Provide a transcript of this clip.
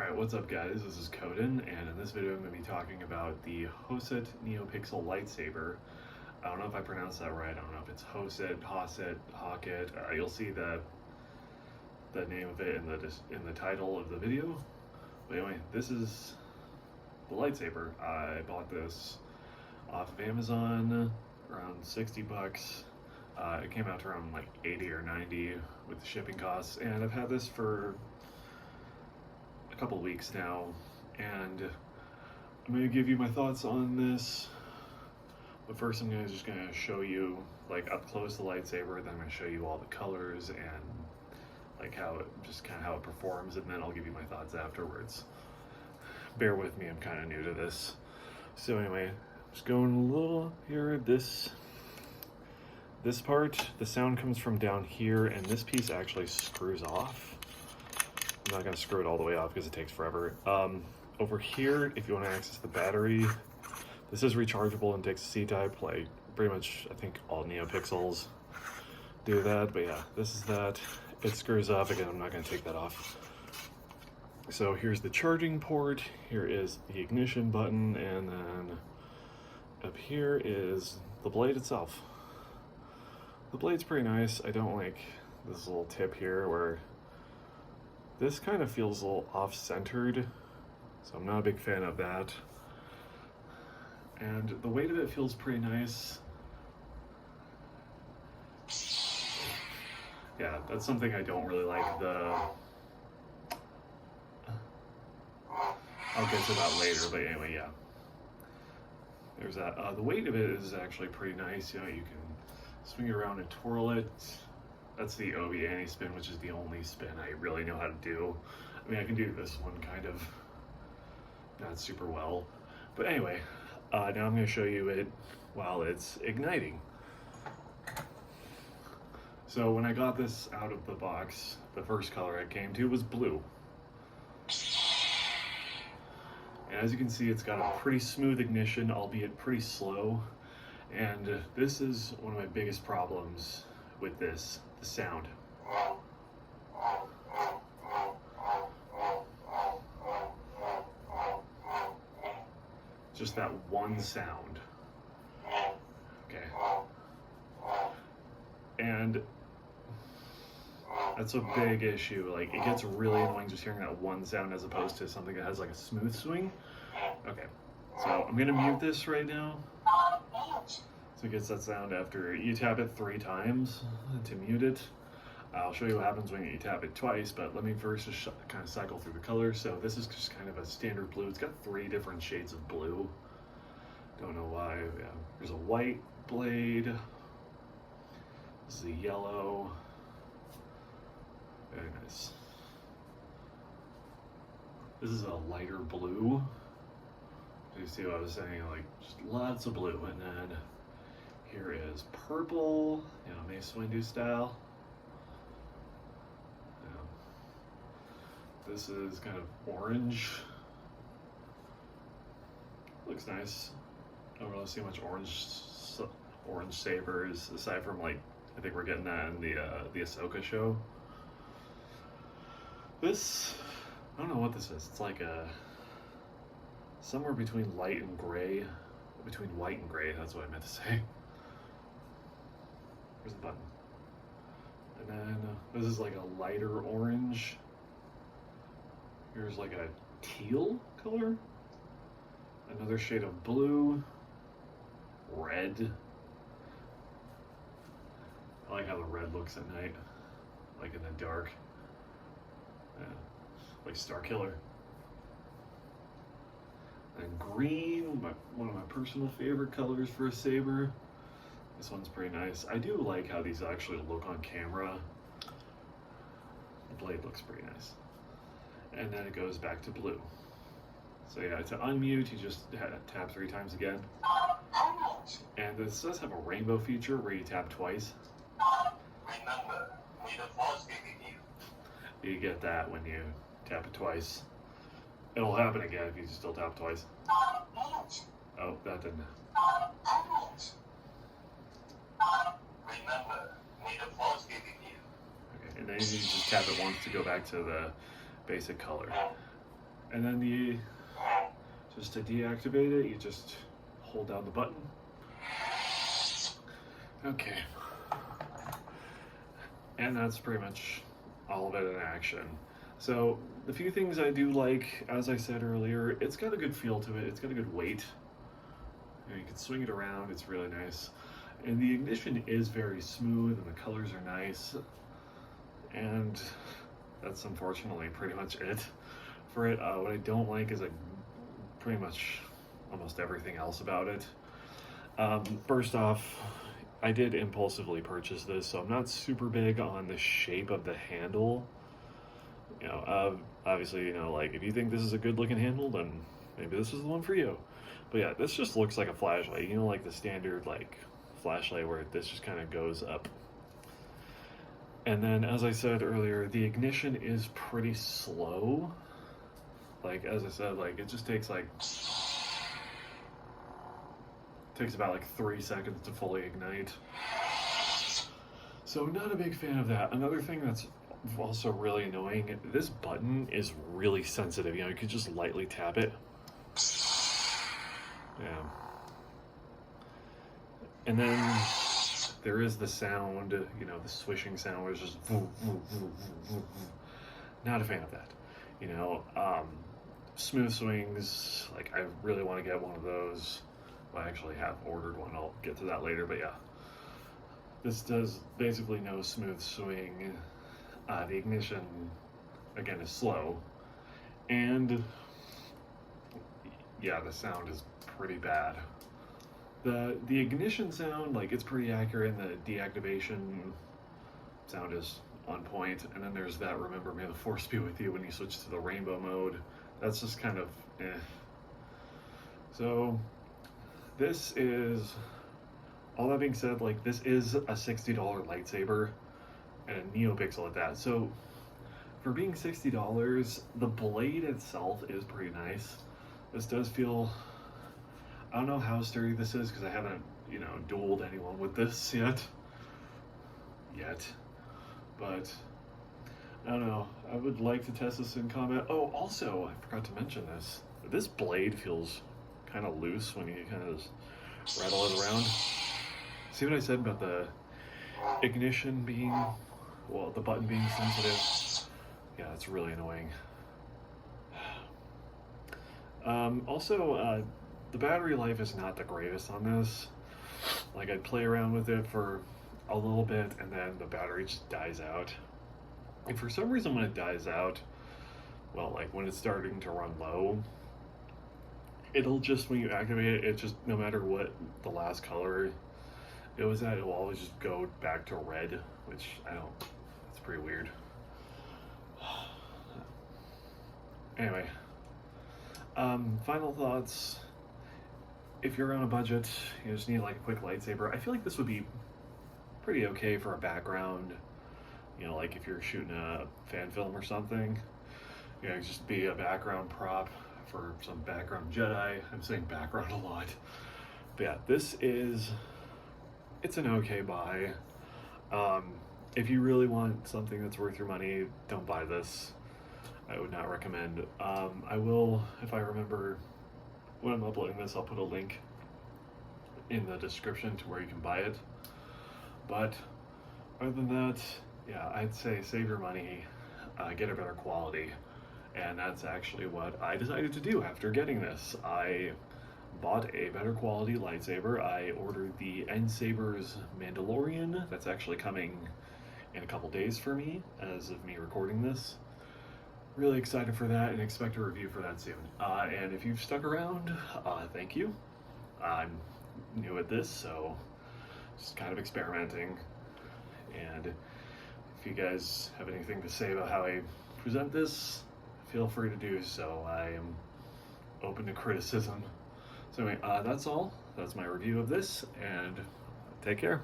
Alright, what's up guys? This is Coden, and in this video I'm going to be talking about the Hocet Neopixel Lightsaber. I don't know if I pronounced that right. I don't know if it's Hocet, Hocet. You'll see the name of it in the title of the video. But anyway, this is the lightsaber. I bought this off of Amazon, around 60 bucks. It came out to around like 80 or 90 with the shipping costs, and I've had this for a couple weeks now, and I'm going to give you my thoughts on this. But first I'm just going to show you like up close the lightsaber, then I'm going to show you all the colors and like how it just kind of how it performs, and then I'll give you my thoughts afterwards. Bear with me, I'm kind of new to this. So anyway, just going a little here, this part, the sound comes from down here, and this piece actually screws off. I'm not going to screw it all the way off because it takes forever. Over here, if you want to access the battery, this is rechargeable and takes a C-type, like pretty much I think all Neopixels do that, but yeah, this is that. It screws off. Again, I'm not going to take that off. So here's the charging port, here is the ignition button, and then up here is the blade itself. The blade's pretty nice. I don't like this little tip here where this kind of feels a little off-centered, so I'm not a big fan of that. And the weight of it feels pretty nice. Yeah, that's something I don't really like. I'll get to that later, but anyway, yeah. There's that. The weight of it is actually pretty nice. You know, you can swing it around and twirl it. That's the Obi anti-spin, which is the only spin I really know how to do. I mean, I can do this one kind of not super well. But anyway, now I'm going to show you it while it's igniting. So when I got this out of the box, the first color I came to was blue. And as you can see, it's got a pretty smooth ignition, albeit pretty slow. And this is one of my biggest problems with this, the sound. Just that one sound. Okay. And that's a big issue. Like, it gets really annoying just hearing that one sound as opposed to something that has like a smooth swing. Okay, so I'm gonna mute this right now. So it gets that sound after you tap it 3 times to mute it. I'll show you what happens when you tap it twice, but let me first just kind of cycle through the colors. So this is just kind of a standard blue. It's got 3 different shades of blue. Don't know why. Yeah. There's a white blade. This is a yellow. Very nice. This is a lighter blue. You see what I was saying? Like, just lots of blue. And then here is purple, you know, Mace Windu style. Yeah. This is kind of orange. Looks nice. Don't really see much orange sabers aside from, like, I think we're getting that in the Ahsoka show. This, I don't know what this is. It's like a somewhere between light and gray, between white and gray. That's what I meant to say. Where's the button? And then this is like a lighter orange. Here's like a teal color. Another shade of blue. Red. I like how the red looks at night, like in the dark. Yeah. Like Star Killer. And green, one of my personal favorite colors for a saber. This one's pretty nice. I do like how these actually look on camera. The blade looks pretty nice. And then it goes back to blue. So yeah, to unmute, you just tap 3 times again. And this does have a rainbow feature where you tap twice. Remember, may the Force be with you. You get that when you tap it twice. It'll happen again if you still tap twice. Oh, that didn't. Remember, may the Force be with you. Okay, and then you just tap it once to go back to the basic color. And then just to deactivate it, you just hold down the button. Okay. And that's pretty much all of it in action. So the few things I do like, as I said earlier, it's got a good feel to it. It's got a good weight. You can swing it around. It's really nice. And the ignition is very smooth and the colors are nice. And that's unfortunately pretty much it for it. What I don't like is pretty much almost everything else about it. First off, I did impulsively purchase this, so I'm not super big on the shape of the handle. You know, obviously, you know, like if you think this is a good looking handle, then maybe this is the one for you. But yeah, this just looks like a flashlight. You know, like the standard like flashlight where this just kind of goes up. And then, as I said earlier, the ignition is pretty slow. Like, as I said, like it just takes about like 3 seconds to fully ignite. So not a big fan of that. Another thing that's also really annoying, this button is really sensitive. You know, you could just lightly tap it. Yeah. And then there is the sound, you know, the swishing sound where it's just not a fan of that. You know, smooth swings, like I really want to get one of those. Well, I actually have ordered one. I'll get to that later, but yeah. This does basically no smooth swing. The ignition, again, is slow. And yeah, the sound is pretty bad. The ignition sound, like it's pretty accurate, and the deactivation sound is on point. And then there's that remember may the force be with you when you switch to the rainbow mode. That's just kind of eh. So this is, all that being said, like this is a $60 lightsaber and a Neopixel at that. So for being $60, the blade itself is pretty nice. This does feel, I don't know how sturdy this is because I haven't, you know, dueled anyone with this yet. But I don't know. I would like to test this in combat. Oh, also, I forgot to mention this. This blade feels kind of loose when you kind of just rattle it around. See what I said about the ignition being, well, the button being sensitive? Yeah, it's really annoying. Also, the battery life is not the greatest on this. Like, I'd play around with it for a little bit and then the battery just dies out. And for some reason when it dies out, well, like when it's starting to run low, it'll just, when you activate it, it just, no matter what the last color it was at, it will always just go back to red, which I don't, it's pretty weird. Anyway, final thoughts. If you're on a budget, you just need like a quick lightsaber, I feel like this would be pretty okay for a background. You know, like if you're shooting a fan film or something, you know, just be a background prop for some background Jedi. I'm saying background a lot. But yeah, this is, it's an okay buy. If you really want something that's worth your money, don't buy this. I would not recommend. I will, if I remember, when I'm uploading this, I'll put a link in the description to where you can buy it. But other than that, yeah, I'd say save your money, get a better quality. And that's actually what I decided to do after getting this. I bought a better quality lightsaber. I ordered the N-Sabers Mandalorian. That's actually coming in a couple days for me as of me recording this. Really excited for that and expect a review for that soon. And if you've stuck around, thank you. I'm new at this, so just kind of experimenting. And if you guys have anything to say about how I present this, feel free to do so. I am open to criticism. So anyway, that's all. That's my review of this, and take care.